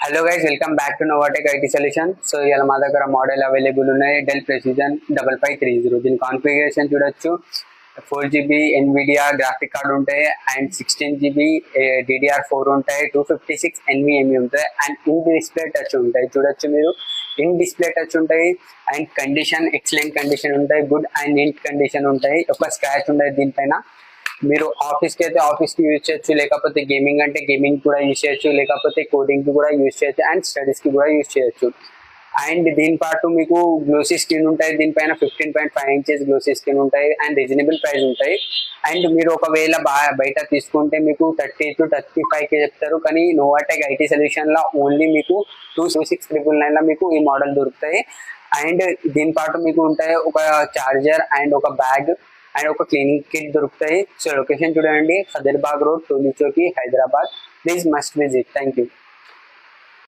Hello guys, welcome back to Novatek IT solution. So ఇవాళ మా దగ్గర మోడల్ అవైలబుల్ ఉన్నాయి. Dell Precision 5530. దీని కాన్ఫిగరేషన్ చూడొచ్చు. 4 GB ఎన్విడియా గ్రాఫిక్ కార్డ్ ఉంటాయి అండ్ 16 GB DDR4 ఉంటాయి. 256 NVMe ఉంటాయి అండ్ ఇన్ డిస్ప్లే టచ్ ఉంటాయి. చూడొచ్చు మీరు, ఇన్ డిస్ప్లే టచ్ ఉంటాయి అండ్ కండిషన్ ఎక్సలెంట్ కండిషన్ ఉంటాయి. గుడ్ అండ్ నీట్ కండిషన్ ఉంటాయి. ఒక స్క్రాచ్ ఉండదు దీనిపైన. మీరు ఆఫీస్కి అయితే ఆఫీస్కి యూజ్ చేయొచ్చు, లేకపోతే గేమింగ్ అంటే గేమింగ్ కూడా యూజ్ చేయొచ్చు, లేకపోతే కోడింగ్కి కూడా యూజ్ చేయొచ్చు అండ్ స్టడీస్కి కూడా యూజ్ చేయొచ్చు. అండ్ దీని పాటు మీకు గ్లోసీ స్క్రీన్ ఉంటాయి. దీనిపైన 15.5 inches గ్లోసీ స్క్రీన్ ఉంటాయి అండ్ రీజనబుల్ ప్రైస్ ఉంటాయి. అండ్ మీరు ఒకవేళ బయట తీసుకుంటే మీకు 30 to 35K చెప్తారు, కానీ నోవాటెక్ ఐటీ సొల్యూషన్లో ఓన్లీ మీకు 26,999 మీకు ఈ మోడల్ దొరుకుతాయి. అండ్ దీని పాటు మీకు ఉంటాయి ఒక చార్జర్ అండ్ ఒక బ్యాగ్ అండ్ ఒక క్లీనింగ్ కిట్ దొరుకుతాయి. సో లొకేషన్ చూడండి, Khadirbagh road, Tolichowki, Hyderabad. Please must visit. Thank you.